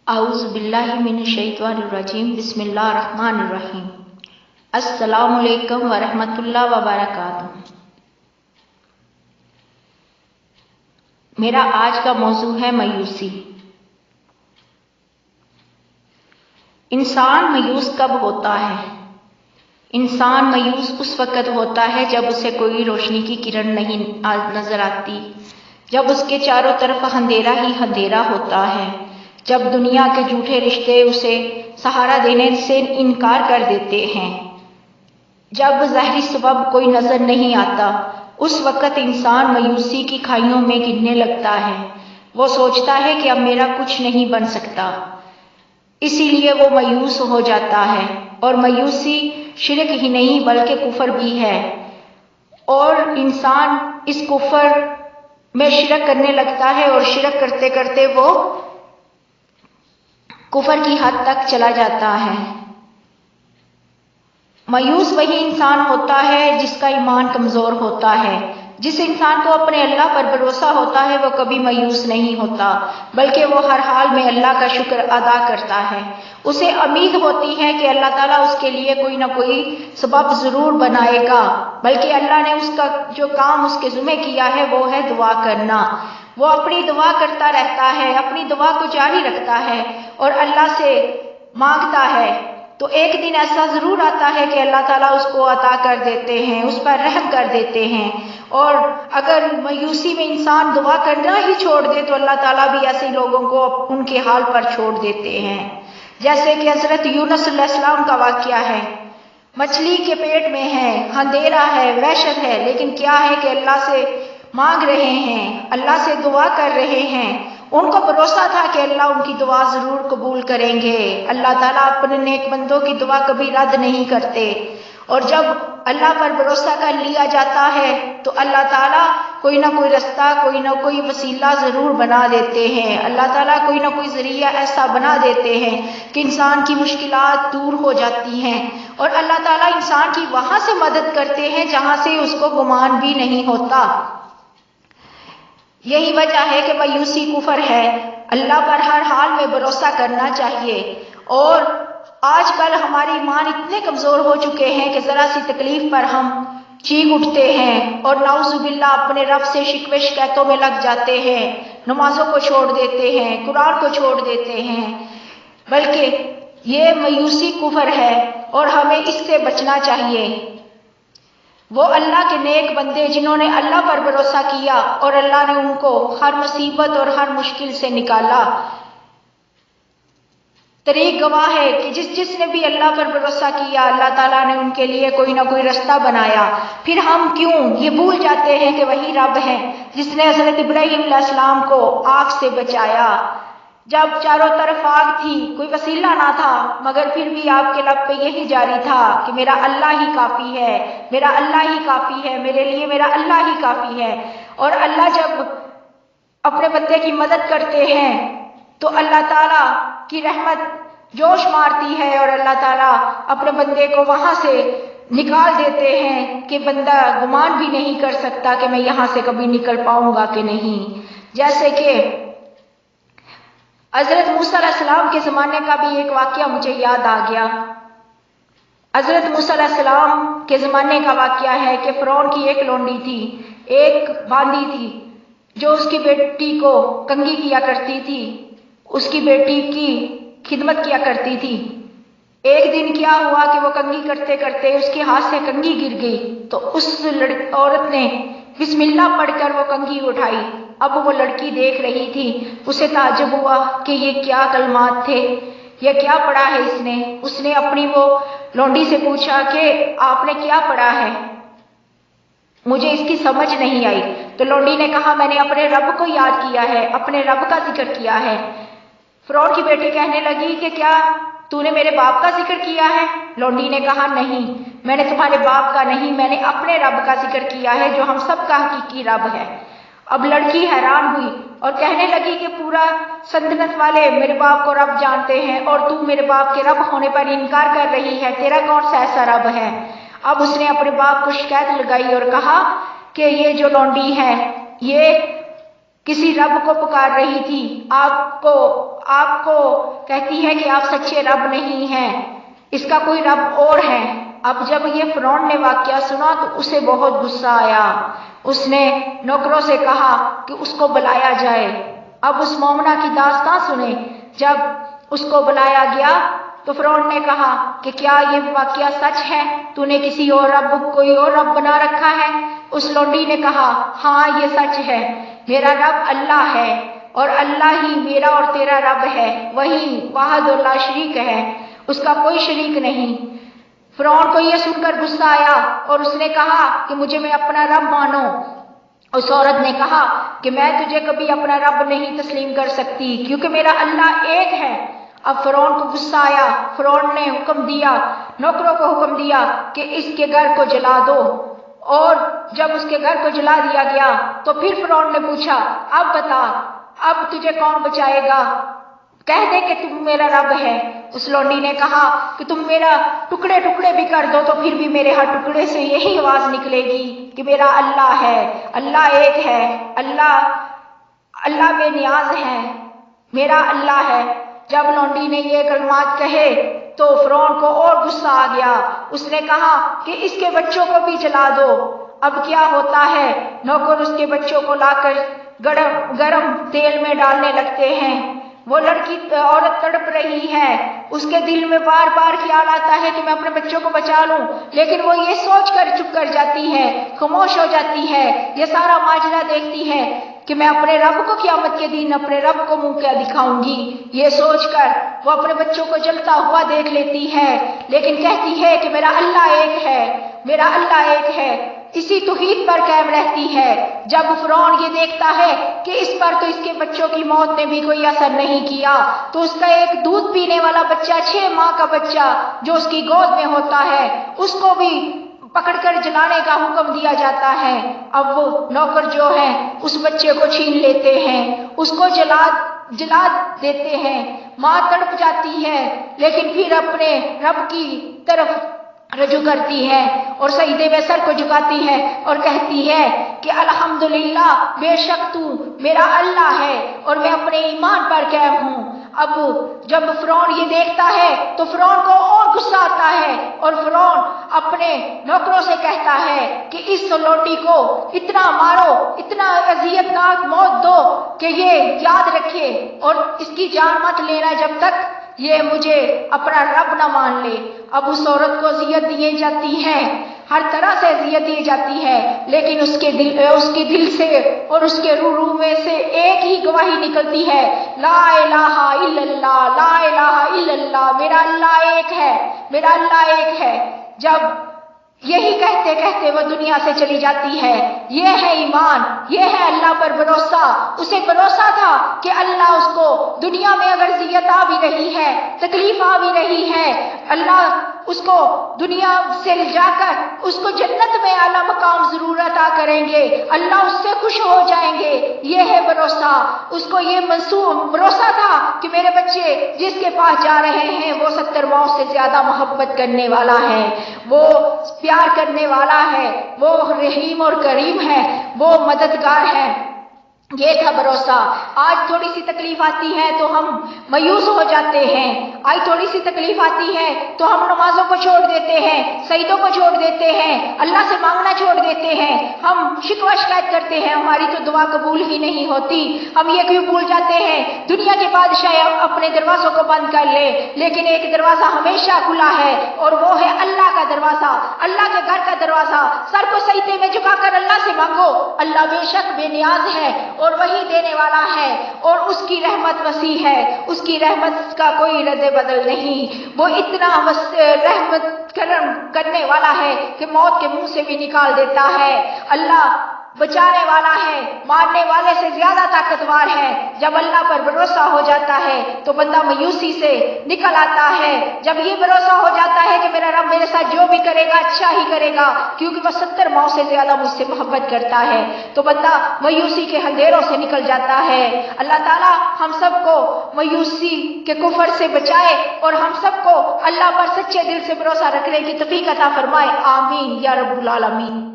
اعوذ باللہ من الشیطان الرجیم بسم اللہ الرحمن الرحیم۔ السلام علیکم ورحمۃ اللہ وبرکاتہ۔ میرا آج کا موضوع ہے مایوسی۔ انسان مایوس کب ہوتا ہے؟ انسان مایوس اس وقت ہوتا ہے جب اسے کوئی روشنی کی کرن نہیں نظر آتی، جب اس کے چاروں طرف اندھیرا ہی اندھیرا ہوتا ہے، جب دنیا کے جھوٹے رشتے اسے سہارا دینے سے انکار کر دیتے ہیں، جب ظاہری سبب کوئی نظر نہیں آتا، اس وقت انسان مایوسی کی کھائیوں میں گرنے لگتا ہے۔ وہ سوچتا ہے کہ اب میرا کچھ نہیں بن سکتا، اسی لیے وہ مایوس ہو جاتا ہے۔ اور مایوسی شرک ہی نہیں بلکہ کفر بھی ہے، اور انسان اس کفر میں شرک کرنے لگتا ہے اور شرک کرتے کرتے وہ کفر کی حد تک چلا جاتا ہے۔ مایوس وہی انسان ہوتا ہے جس کا ایمان کمزور ہوتا ہے۔ جس انسان کو اپنے اللہ پر بھروسہ ہوتا ہے وہ کبھی مایوس نہیں ہوتا، بلکہ وہ ہر حال میں اللہ کا شکر ادا کرتا ہے۔ اسے امید ہوتی ہے کہ اللہ تعالیٰ اس کے لیے کوئی نہ کوئی سبب ضرور بنائے گا، بلکہ اللہ نے اس کا جو کام اس کے ذمہ کیا ہے وہ ہے دعا کرنا۔ وہ اپنی دعا کرتا رہتا ہے، اپنی دعا کو جاری رکھتا ہے اور اللہ سے مانگتا ہے، تو ایک دن ایسا ضرور آتا ہے کہ اللہ تعالیٰ اس کو عطا کر دیتے ہیں، اس پر رحم کر دیتے ہیں۔ اور اگر مایوسی میں انسان دعا کرنا ہی چھوڑ دے تو اللہ تعالیٰ بھی ایسے لوگوں کو ان کے حال پر چھوڑ دیتے ہیں، جیسے کہ حضرت یونس علیہ السلام کا واقعہ ہے۔ مچھلی کے پیٹ میں ہے، اندھیرا ہے، وحشت ہے، لیکن کیا ہے کہ اللہ سے مانگ رہے ہیں، اللہ سے دعا کر رہے ہیں۔ ان کو بھروسہ تھا کہ اللہ ان کی دعا ضرور قبول کریں گے۔ اللہ تعالیٰ اپنے نیک بندوں کی دعا کبھی رد نہیں کرتے، اور جب اللہ پر بھروسہ کر لیا جاتا ہے تو اللہ تعالیٰ کوئی نہ کوئی رستہ، کوئی نہ کوئی وسیلہ ضرور بنا دیتے ہیں۔ اللہ تعالیٰ کوئی نہ کوئی ذریعہ ایسا بنا دیتے ہیں کہ انسان کی مشکلات دور ہو جاتی ہیں، اور اللہ تعالیٰ انسان کی وہاں سے مدد کرتے ہیں جہاں سے اس کو گمان بھی نہیں ہوتا۔ یہی وجہ ہے کہ مایوسی کفر ہے۔ اللہ پر ہر حال میں بھروسہ کرنا چاہیے۔ اور آج کل ہمارے ایمان اتنے کمزور ہو چکے ہیں کہ ذرا سی تکلیف پر ہم چیخ اٹھتے ہیں اور نعوذ باللہ اپنے رب سے شکوے شکایتوں میں لگ جاتے ہیں، نمازوں کو چھوڑ دیتے ہیں، قرآن کو چھوڑ دیتے ہیں، بلکہ یہ مایوسی کفر ہے اور ہمیں اس سے بچنا چاہیے۔ وہ اللہ کے نیک بندے جنہوں نے اللہ پر بھروسہ کیا اور اللہ نے ان کو ہر مصیبت اور ہر مشکل سے نکالا، طریق گواہ ہے کہ جس نے بھی اللہ پر بھروسہ کیا اللہ تعالیٰ نے ان کے لیے کوئی نہ کوئی رستہ بنایا۔ پھر ہم کیوں یہ بھول جاتے ہیں کہ وہی رب ہے جس نے حضرت ابراہیم علیہ السلام کو آگ سے بچایا، جب چاروں طرف آگ تھی، کوئی وسیلہ نہ تھا، مگر پھر بھی آپ کے لب پہ یہی جاری تھا کہ میرا اللہ ہی کافی ہے، میرا اللہ ہی کافی ہے، میرے لیے میرا اللہ ہی کافی ہے۔ اور اللہ جب اپنے بندے کی مدد کرتے ہیں تو اللہ تعالیٰ کی رحمت جوش مارتی ہے اور اللہ تعالیٰ اپنے بندے کو وہاں سے نکال دیتے ہیں کہ بندہ گمان بھی نہیں کر سکتا کہ میں یہاں سے کبھی نکل پاؤں گا کہ نہیں۔ جیسے کہ حضرت موسیٰ علیہ السلام کے زمانے کا بھی ایک واقعہ مجھے یاد آ گیا۔ حضرت موسیٰ علیہ السلام کے زمانے کا واقعہ ہے کہ فرعون کی ایک لونڈی تھی، ایک باندی تھی جو اس کی بیٹی کو کنگھی کیا کرتی تھی، اس کی بیٹی کی خدمت کیا کرتی تھی۔ ایک دن کیا ہوا کہ وہ کنگھی کرتے کرتے اس کے ہاتھ سے کنگھی گر گئی، تو اس عورت نے بسم اللہ پڑھ کر وہ کنگھی اٹھائی۔ اب وہ لڑکی دیکھ رہی تھی، اسے تعجب ہوا کہ یہ کیا کلمات تھے، یہ کیا پڑھا ہے اس نے اپنی وہ لونڈی سے پوچھا کہ آپ نے کیا پڑھا ہے، مجھے اس کی سمجھ نہیں آئی۔ تو لونڈی نے کہا میں نے اپنے رب کو یاد کیا ہے، اپنے رب کا ذکر کیا ہے۔ فرعون کی بیٹی کہنے لگی کہ کیا تو نے میرے باپ کا ذکر کیا ہے؟ لونڈی نے کہا نہیں، میں نے تمہارے باپ کا نہیں، میں نے اپنے رب کا ذکر کیا ہے جو ہم سب کا حقیقی رب ہے۔ اب لڑکی حیران ہوئی اور کہنے لگی کہ پورا سلطنت والے میرے باپ کو رب جانتے ہیں اور تو میرے باپ کے رب ہونے پر انکار کر رہی ہے، تیرا کون سا ایسا رب ہے؟ اب اس نے اپنے باپ کو شکایت لگائی اور کہا کہ یہ جو لونڈی ہے یہ کسی رب کو پکار رہی تھی، آپ کو کہتی ہے کہ آپ سچے رب نہیں ہیں، اس کا کوئی رب اور ہے۔ اب جب یہ فرعون نے واقعہ سنا تو اسے بہت غصہ آیا، اس نے نوکروں سے کہا کہ اس کو بلایا جائے۔ اب اس مومنہ کی داستان سنیں۔ جب اس کو بلایا گیا تو فرعون نے کہا کہ کیا یہ واقعہ سچ ہے؟ تو نے کوئی اور رب بنا رکھا ہے؟ اس لونڈی نے کہا ہاں یہ سچ ہے، میرا رب اللہ ہے اور اللہ ہی میرا اور تیرا رب ہے، وہی واحد اور لا شریک ہے، اس کا کوئی شریک نہیں۔ فرعون کو یہ سن کر غصہ آیا اور اس نے کہا کہ مجھے میں اپنا رب مانو۔ اس عورت نے کہا کہ میں تجھے کبھی اپنا رب نہیں تسلیم کر سکتی کیونکہ میرا اللہ ایک ہے۔ اب فرعون کو غصہ آیا، فرعون نے حکم دیا، نوکروں کو حکم دیا کہ اس کے گھر کو جلا دو، اور جب اس کے گھر کو جلا دیا گیا تو پھر فرعون نے پوچھا اب بتا، اب تجھے کون بچائے گا؟ کہہ دے کہ تم میرا رب ہے۔ اس لونڈی نے کہا کہ تم میرا ٹکڑے ٹکڑے بھی کر دو تو پھر بھی میرے ہر ٹکڑے سے یہی آواز نکلے گی کہ میرا اللہ ہے، اللہ ایک ہے، اللہ بے نیاز ہے، میرا اللہ ہے۔ جب لونڈی نے یہ کلمات کہے تو فرعون کو اور غصہ آ گیا، اس نے کہا کہ اس کے بچوں کو بھی جلا دو۔ اب کیا ہوتا ہے، نوکر اس کے بچوں کو لا کر گرم تیل میں ڈالنے لگتے ہیں، وہ عورت تڑپ رہی ہے، اس کے دل میں بار بار خیال آتا ہے کہ میں اپنے بچوں کو بچا لوں، لیکن وہ یہ سوچ کر چپ کر جاتی ہے، خاموش ہو جاتی ہے، یہ سارا ماجرا دیکھتی ہے کہ میں اپنے رب کو قیامت کے دن اپنے رب کو منہ کیا دکھاؤں گی۔ یہ سوچ کر وہ اپنے بچوں کو جلتا ہوا دیکھ لیتی ہے، لیکن کہتی ہے کہ میرا اللہ ایک ہے، میرا اللہ ایک ہے، اسی توحید پر قائم رہتی ہے۔ جب فرعون یہ دیکھتا ہے کہ اس پر تو اس کے بچوں کی موت نے بھی کوئی اثر نہیں کیا، تو اس کا ایک دودھ پینے والا بچہ، 6 ماہ کا بچہ جو اس کی گود میں ہوتا ہے، اس کو بھی پکڑ کر جلانے کا حکم دیا جاتا ہے۔ اب وہ نوکر جو ہیں اس بچے کو چھین لیتے ہیں، اس کو جلا دیتے ہیں، ماں تڑپ جاتی ہے، لیکن پھر اپنے رب کی طرف رجوع کرتی ہے اور سجدے میں سر کو جھکاتی ہے اور کہتی ہے کہ الحمدللہ، بے شک تو میرا اللہ ہے اور میں اپنے ایمان پر قائم ہوں۔ اب جب فرعون یہ دیکھتا ہے تو فرعون کو اور غصہ آتا ہے اور فرعون اپنے نوکروں سے کہتا ہے کہ اس لونڈی کو اتنا مارو، اتنا اذیت ناک موت دو کہ یہ یاد رکھے اور اس کی جان مت لینا جب تک یہ مجھے اپنا رب نہ مان لے۔ اب اس عورت کو اذیت دی جاتی ہے، ہر طرح سے اذیت دی جاتی ہے، لیکن اس کے دل سے اور اس کے روح میں سے ایک ہی گواہی نکلتی ہے، لا الہ الا اللہ، لا الہ الا اللہ، میرا اللہ ایک ہے، میرا اللہ ایک ہے۔ جب یہی کہتے کہتے وہ دنیا سے چلی جاتی ہے۔ یہ ہے ایمان، یہ ہے اللہ پر بھروسہ۔ اسے بھروسہ تھا کہ اللہ اس کو دنیا میں اگر اذیت آ بھی رہی ہے، تکلیف آ بھی رہی ہے، اللہ اس کو دنیا سے جا کر اس کو جنت میں اعلیٰ مقام ضرور عطا کریں گے، اللہ اس سے خوش ہو جائیں گے۔ یہ ہے بھروسہ۔ اس کو یہ بھروسہ تھا کہ میرے بچے جس کے پاس جا رہے ہیں وہ 70 ماؤں سے زیادہ محبت کرنے والا ہے، وہ پیار کرنے والا ہے، وہ رحیم اور کریم ہے، وہ مددگار ہے۔ یہ تھا بھروسہ۔ آج تھوڑی سی تکلیف آتی ہے تو ہم مایوس ہو جاتے ہیں، آج تھوڑی سی تکلیف آتی ہے تو ہم نمازوں کو چھوڑ دیتے ہیں، سجدوں کو چھوڑ دیتے ہیں، اللہ سے مانگنا چھوڑ دیتے ہیں، ہم شکوہ شکایت کرتے ہیں ہماری تو دعا قبول ہی نہیں ہوتی۔ ہم یہ کیوں بھول جاتے ہیں دنیا کے بادشاہ اپنے دروازوں کو بند کر لے، لیکن ایک دروازہ ہمیشہ کھلا ہے اور وہ ہے اللہ کا دروازہ، اللہ کے گھر کا دروازہ۔ سر کو سجدے میں جھکا کر اللہ سے مانگو، اللہ بے شک بے نیاز ہے اور وہی دینے والا ہے، اور اس کی رحمت وسیع ہے، اس کی رحمت کا کوئی رد بدل نہیں۔ وہ اتنا رحمت کرنے والا ہے کہ موت کے منہ سے بھی نکال دیتا ہے۔ اللہ بچانے والا ہے، مارنے والے سے زیادہ طاقتور ہے۔ جب اللہ پر بھروسہ ہو جاتا ہے تو بندہ مایوسی سے نکل آتا ہے۔ جب یہ بھروسہ ہو جاتا ہے کہ میرا رب میرے ساتھ جو بھی کرے گا اچھا ہی کرے گا کیونکہ وہ 70 ماؤں سے زیادہ مجھ سے محبت کرتا ہے، تو بندہ مایوسی کے اندھیروں سے نکل جاتا ہے۔ اللہ تعالی ہم سب کو مایوسی کے کفر سے بچائے اور ہم سب کو اللہ پر سچے دل سے بھروسہ رکھنے کی توفیق عطا فرمائے۔ آمین یا رب العالمین۔